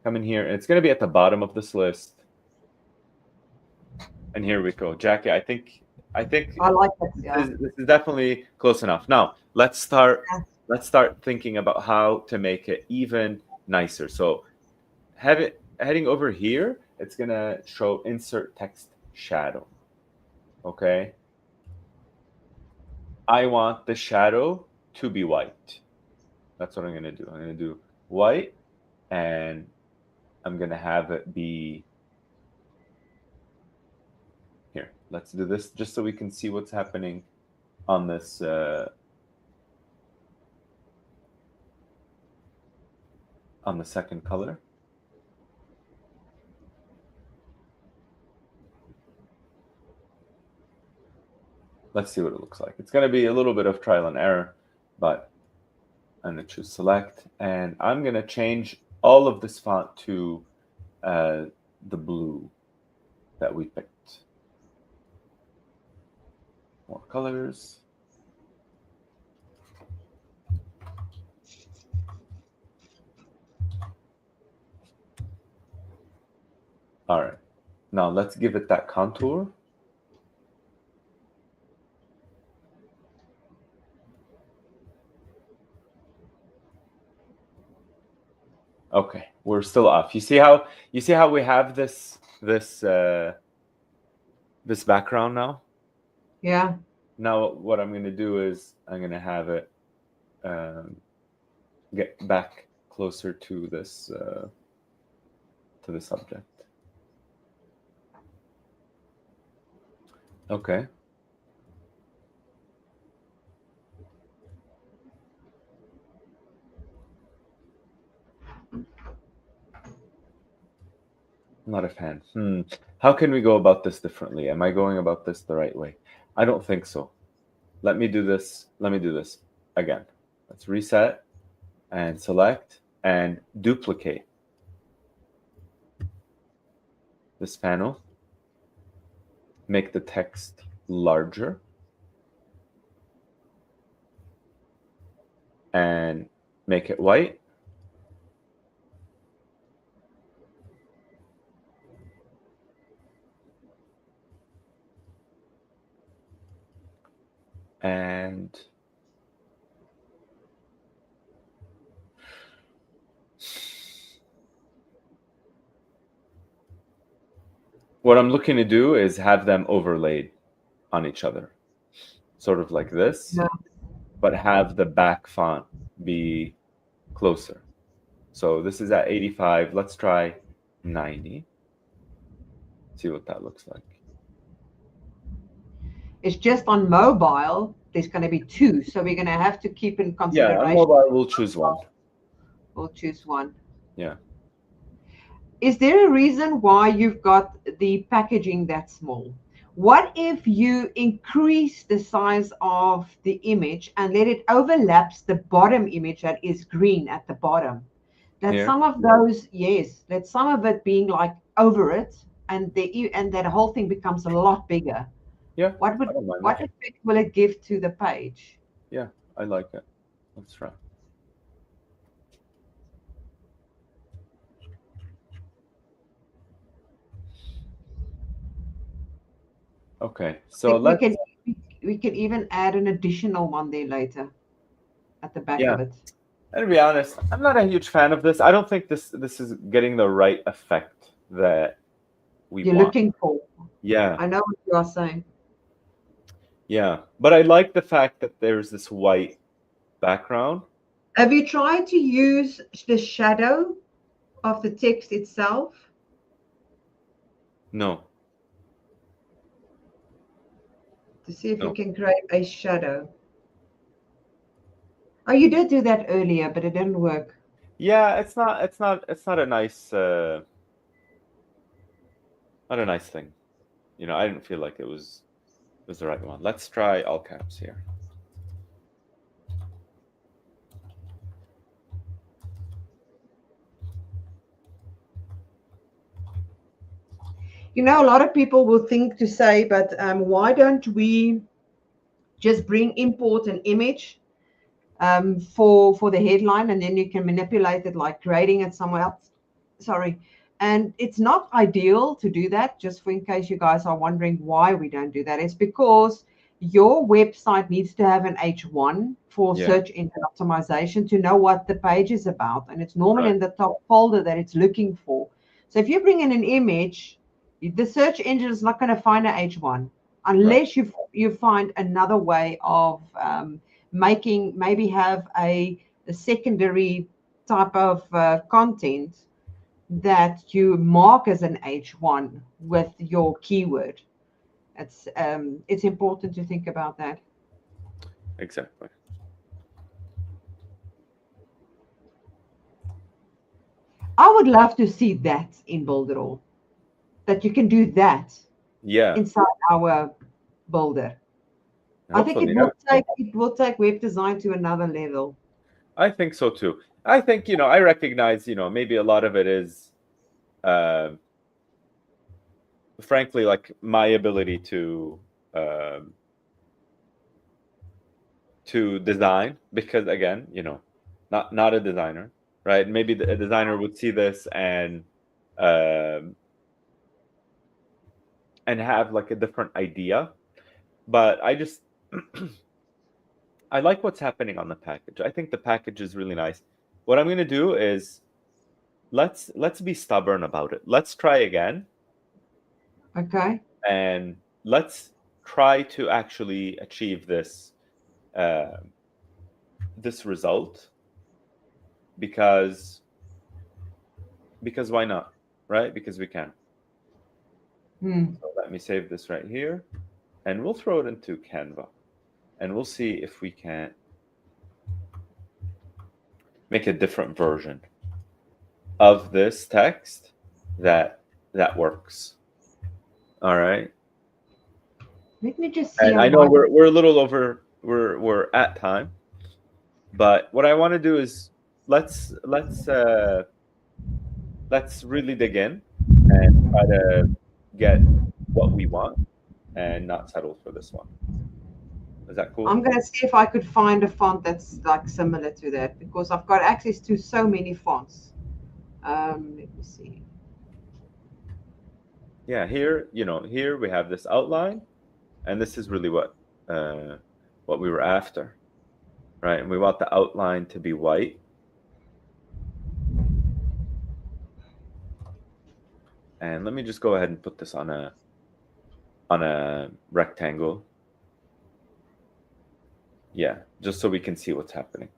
come in here. And it's going to be at the bottom of this list. And here we go. Jackie, I think I like it. Yeah. This is definitely close enough. Now, let's start thinking about how to make it even nicer. So heading over here, it's going to show insert text shadow. Okay. I want the shadow to be white. That's what I'm going to do. I'm going to do white, and I'm going to have it be here. Let's do this just so we can see what's happening on this on the second color. Let's see what it looks like. It's going to be a little bit of trial and error, but I'm going to choose select, and I'm going to change all of this font to the blue that we picked. More colors. All right. Now let's give it that contour. Okay, we're still off. You see how we have this background now? Yeah. Now what I'm going to do is I'm going to have it get back closer to this subject. Okay. I'm not a fan. How can we go about this differently? Am I going about this the right way? I don't think so. Let me do this. Let me do this again. Let's reset and select and duplicate this panel. Make the text larger and make it white. And what I'm looking to do is have them overlaid on each other, sort of like this, Yeah. but have the back font be closer. So this is at 85. Let's try 90. See what that looks like. It's just on mobile, there's going to be two. So we're going to have to keep in consideration. Yeah, on mobile, we'll choose one. We'll choose one. Yeah. Is there a reason why you've got the packaging that small? What if you increase the size of the image and let it overlaps the bottom image that is green at the bottom? That Here? some of those, yes, that some of it being like over it, and that whole thing becomes a lot bigger. Yeah. What effect will it give to the page? Yeah, I like it. Let's try. Okay, so we can even add an additional one there later at the back of it. And to be honest, I'm not a huge fan of this. I don't think this is getting the right effect that we You're want. looking for. Yeah. I know what you are saying. Yeah, but I like the fact that there's this white background. Have you tried to use the shadow of the text itself? No, To see if you no. can create a shadow. Oh, you did do that earlier, but it didn't work. Yeah, it's not a nice not a nice thing. I didn't feel like it was the right one. Let's try all caps here. You know, a lot of people will think to say, but why don't we just import an image for the headline, and then you can manipulate it like creating it somewhere else. Sorry. And it's not ideal to do that, just for in case you guys are wondering why we don't do that. It's because your website needs to have an H1 for Yeah, search engine optimization to know what the page is about. And it's normally right, in the top folder that it's looking for. So if you bring in an image, the search engine is not going to find an H1 right. unless you find another way of maybe have a secondary type of content that you mark as an H1 with your keyword. It's important to think about that. Exactly. I would love to see that in Builderall, that you can do that Yeah, inside our builder. I think hopefully. it will take web design to another level. I think so too. I think, I recognize, maybe a lot of it is, uh, frankly, like my ability um, to design, because again, not a designer, right? Maybe a designer would see this um, and have like a different idea, but I like what's happening on the package. I think the package is really nice. What I'm going to do is let's be stubborn about it. Let's try again, Okay. and let's try to actually achieve uh, this result, because why not, right? Because we can. Hmm. So let me save this right here, and we'll throw it into Canva, and we'll see if we can make a different version of this text that works. All right. Let me just see. And I I know might. we're a little over, we're at time, but what I want to do is let's really dig in and try to get what we want and not settle for this one. Is that cool? I'm going to see if I could find a font that's like similar to that because I've got access to so many fonts. Let me see. Yeah, here we have this outline, and this is really what we were after, right? And we want the outline to be white. And let me just go ahead and put this on a rectangle. Yeah, just so we can see what's happening.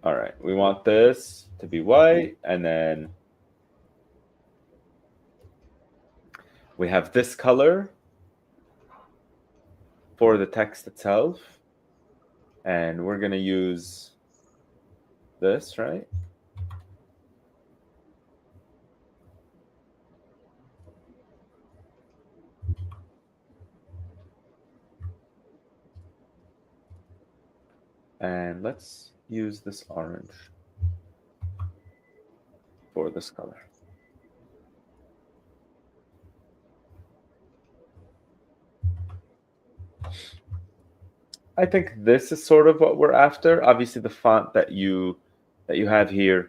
All right, we want this to be white, and then we have this color for the text itself, and we're going to use this, right? And let's use this orange for this color. I think this is sort of what we're after. Obviously, the font that you have here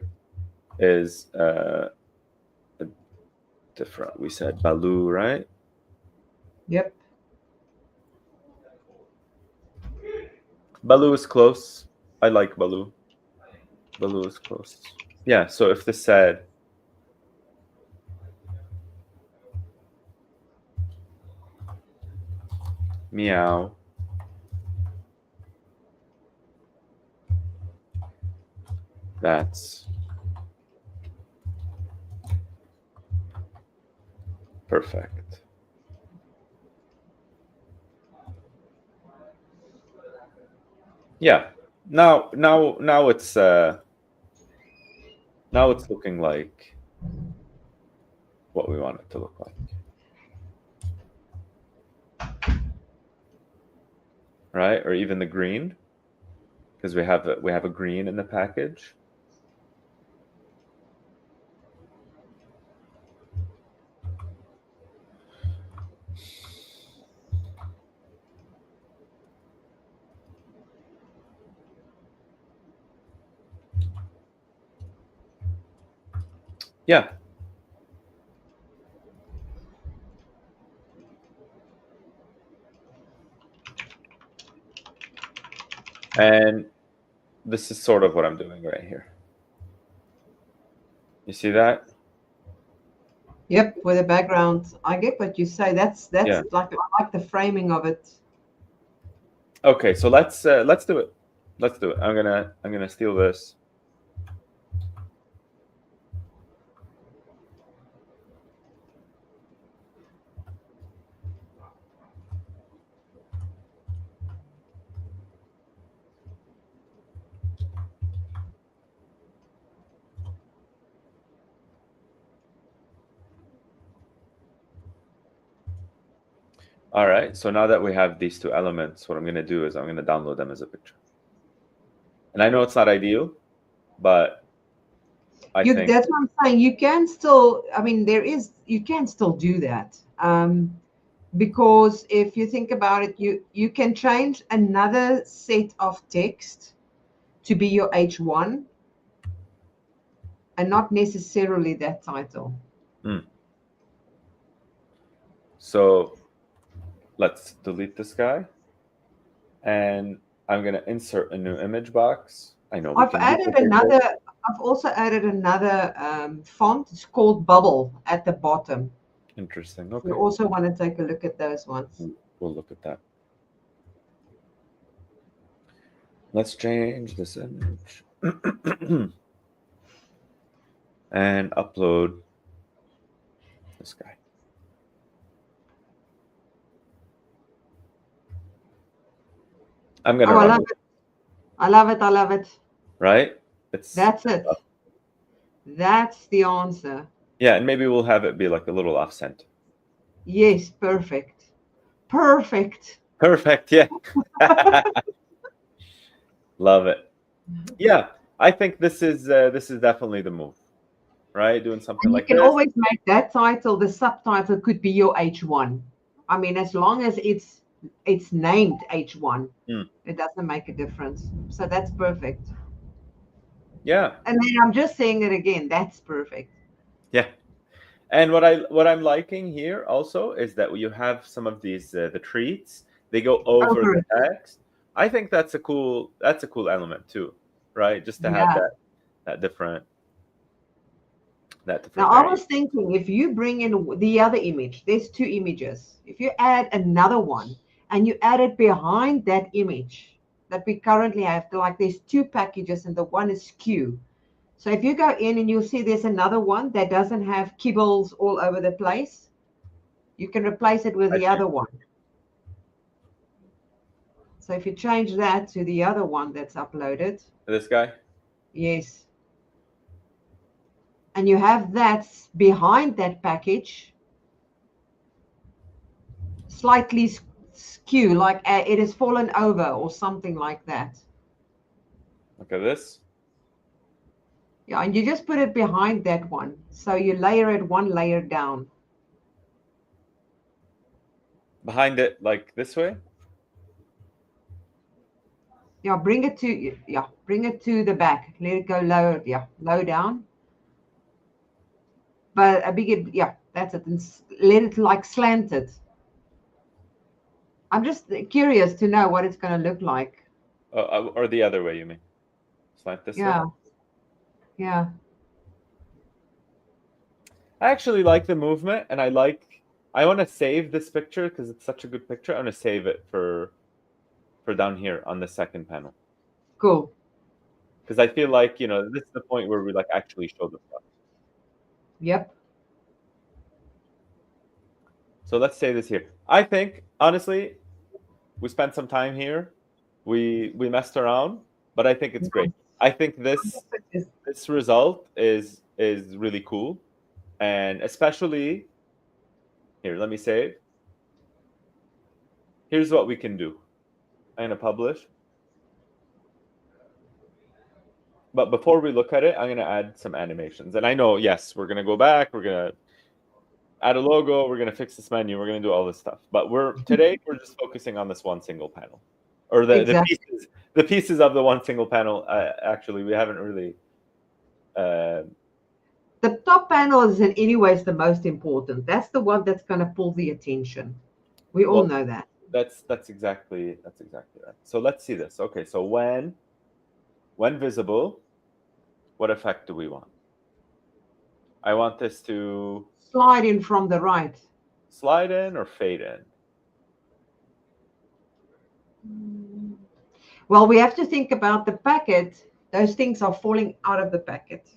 is different. We said Baloo, right? Yep. Baloo is close. I like Baloo. Baloo is close. Yeah, so if this said Meow. That's perfect. Yeah. Now it's looking like what we want it to look like. Right? Or even the green, because we have a green in the package. Yeah. And this is sort of what I'm doing right here. You see that? Yep, with the background. I get what you say. That's Yeah. like I like the framing of it. Okay, so let's do it. Let's do it. I'm gonna steal this. All right, so now that we have these two elements, what I'm going to do is I'm going to download them as a picture. And I know it's not ideal, but I think That's what I'm saying. You can still, I mean, you can still do that. Because if you think about it, you can change another set of text to be your H1 and not necessarily that title. So let's delete this guy. And I'm going to insert a new image box. I know we can duplicate this. I've also added another font. It's called Bubble at the bottom. Interesting. If Okay. you also want to take a look at those ones. We'll look at that. Let's change this image and upload this guy. I'm going to run I love it. I love it. I love it. Right? That's it. That's the answer. Yeah, and maybe we'll have it be like a little off center. Yes, perfect. Perfect. Perfect, yeah. Love it. Yeah, I think this is definitely the move, right? Doing something like You this. can always make that title, the subtitle could be your H1. I mean, as long as it's named H1, it doesn't make a difference. So that's perfect. Yeah. And then I'm just saying it again. That's perfect. Yeah. And what I'm liking here also is that you have some of these the treats. They go over the text. I think that's a cool element too, right? Just to have that different. Now, I was thinking if you bring in the other image, there's two images. If you add another one and you add it behind that image that we currently have, like there's two packages and the one is skew. So if you go in and you'll see there's another one that doesn't have kibbles all over the place, you can replace it with the other one. So if you change that to the other one that's uploaded. This guy? Yes. And you have that behind that package, slightly skew, like it has fallen over or something like that. Look at this. Yeah, and you just put it behind that one. So you layer it one layer down. Behind it, like this way? Yeah, bring it to the back. Let it go low, low down. But a bigger, that's it. And let it like slanted. I'm just curious to know what it's going to look like. Or the other way, you mean? Slant this way? Yeah. I actually like the movement, and I like I want to save this picture because it's such a good picture. I want to save it for down here on the second panel. Cool. Because I feel like, you know, this is the point where we like actually show the stuff. Yep. So let's say this here. I think, honestly, we spent some time here. We messed around, but I think it's great. I think this result is really cool. And especially here, let me save. Here's what we can do. I'm gonna publish. But before we look at it, I'm gonna add some animations. And I know, yes, we're gonna go back, we're gonna add a logo, we're gonna fix this menu, we're gonna do all this stuff. But today we're just focusing on this one single panel. Or the pieces of the one single panel. Actually, we haven't really the top panel is in any ways the most important. That's the one that's going to pull the attention. We all know that. That's exactly right. So let's see this. Okay, so when visible, what effect do we want? I want this to slide in from the right. Slide in or fade in? Well, we have to think about the packet. Those things are falling out of the packet.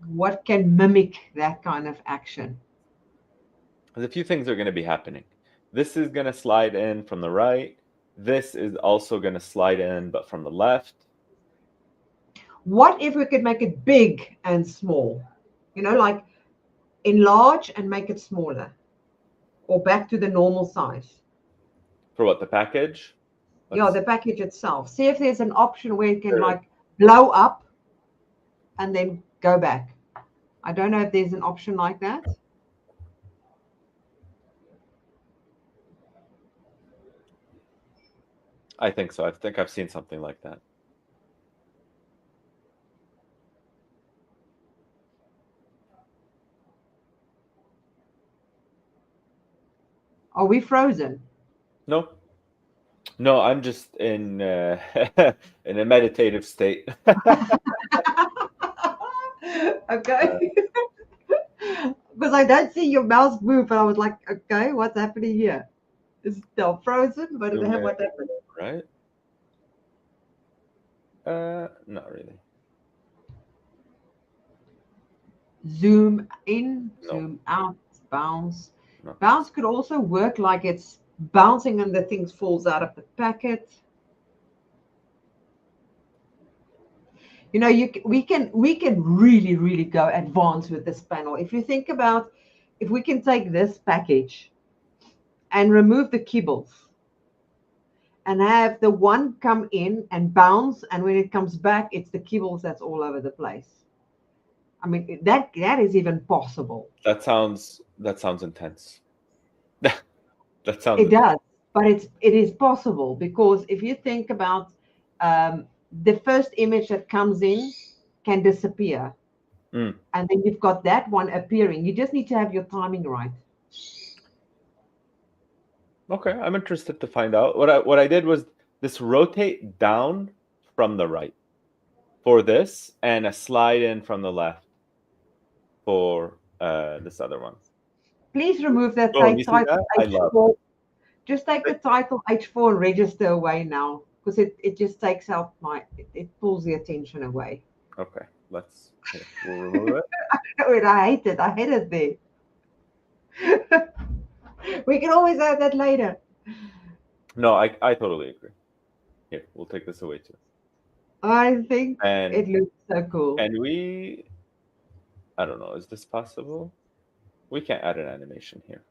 What can mimic that kind of action? There's a few things are going to be happening. This is going to slide in from the right. This is also going to slide in, but from the left. What if we could make it big and small? You know, like enlarge and make it smaller, or back to the normal size. For what, the package? Yeah, the package itself. See if there's an option where it can like blow up and then go back. I don't know if there's an option like that. I think so. I think I've seen something like that. Are we frozen? No. No, I'm just in in a meditative state. Okay. Because I don't see your mouse move, and I was like, okay, what's happening here? It's still frozen, but what happened? Right? Not really. Zoom in, zoom out, bounce. No. Bounce could also work like it's bouncing and the thing falls out of the packet. You know, we can really go advanced with this panel. If you think about, if we can take this package and remove the kibbles and have the one come in and bounce, and when it comes back, it's the kibbles that's all over the place. I mean, that is even possible. That sounds intense. That sounds. It does, but it is possible, because if you think about the first image that comes in can disappear, and then you've got that one appearing. You just need to have your timing right. Okay, I'm interested to find out. What I did was this rotate down from the right for this, and a slide in from the left for this other one. Please remove that title H4. Just take the title H4 and register away now, because it just takes out it pulls the attention away. Okay, we'll remove it. I hate it. I hate it there. We can always add that later. No, I totally agree. Here, we'll take this away too. I think it looks so cool. And I don't know, is this possible? We can't add an animation here.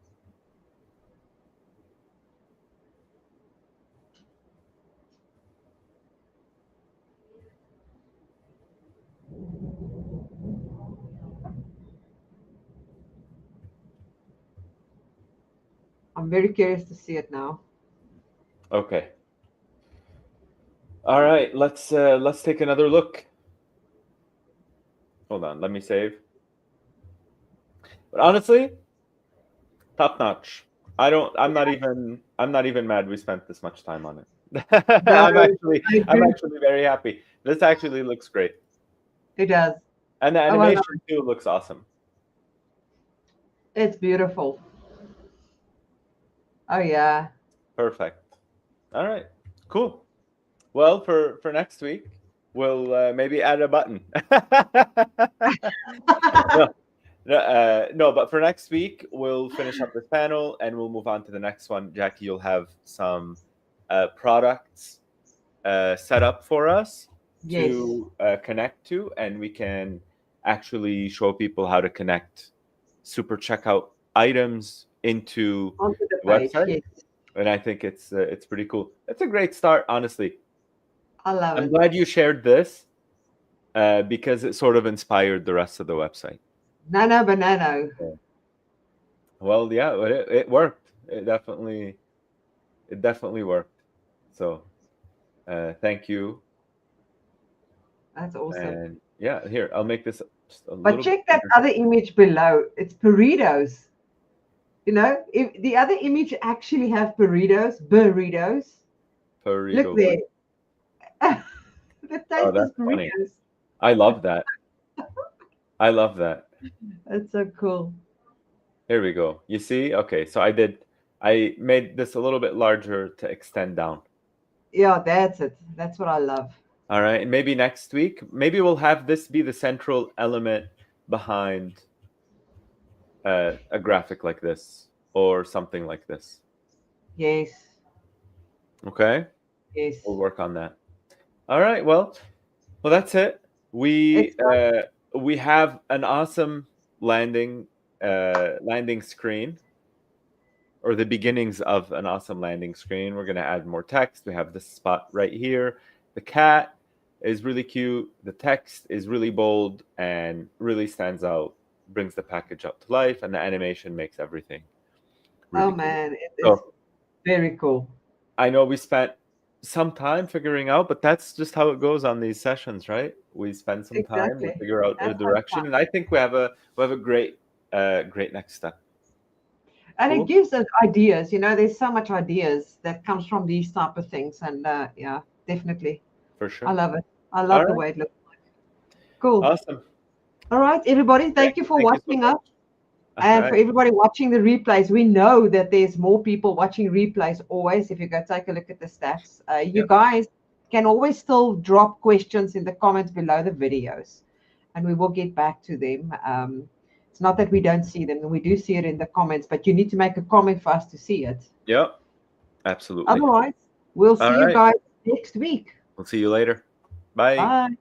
I'm very curious to see it now. Okay. All right, let's take another look. Hold on, let me save. But honestly, top notch. I'm not even mad we spent this much time on it. I'm actually very happy. This actually looks great. It does. And the animation too looks awesome. It's beautiful. Oh yeah. Perfect. All right. Cool. Well, for next week, we'll maybe add a button. No, no, but for next week, we'll finish up this panel and we'll move on to the next one. Jackie, you'll have some products set up for us Yes. to connect to, and we can actually show people how to connect super checkout items into Onto the the page. website. Yes. And I think it's pretty cool. It's a great start, honestly. I love I'm it. glad you shared this because it sort of inspired the rest of the website. Nano banano. Well, yeah, it worked. It definitely worked. So thank you. That's awesome. And yeah, here, I'll make this just a But little bit check that bigger. other image below. It's burritos. You know, if the other image actually have burritos. Look Burrito. there. The Oh, taste is that's funny. burritos. I love that. I love that. That's so cool. Here we go. You see? Okay, so I made this a little bit larger to extend down. Yeah, that's it. That's what I love. All right, and maybe next week, maybe we'll have this be the central element behind a graphic like this or something like this. Yes. Okay, Yes. we'll work on that. All right, well, that's it. We Excellent. we have an awesome landing screen, or the beginnings of an awesome landing screen. We're going to add more text. We have this spot right here. The cat is really cute. The text is really bold and really stands out, brings the package up to life, and the animation makes everything Oh really cool. man, it is So very cool. I know we spent some time figuring out, but that's just how it goes on these sessions, right? We spend some time, we Exactly. figure out the That's so fun. direction, and I think we have a great great next step. And it Cool, gives us ideas. You know, there's so much ideas that comes from these type of things. And yeah, definitely. for I sure. love it. I All love the right, way it looks. Cool. awesome. All right, everybody. Thank you for Thank you so watching much. us. All And for right. everybody watching the replays, we know that there's more people watching replays always. If you go take a look at the stats, you Yep. guys can always still drop questions in the comments below the videos, and we will get back to them. It's not that we don't see them; we do see it in the comments, but you need to make a comment for us to see it. Yep. Absolutely. Otherwise, we'll All see you right. guys next week. We'll see you later. Bye. Bye.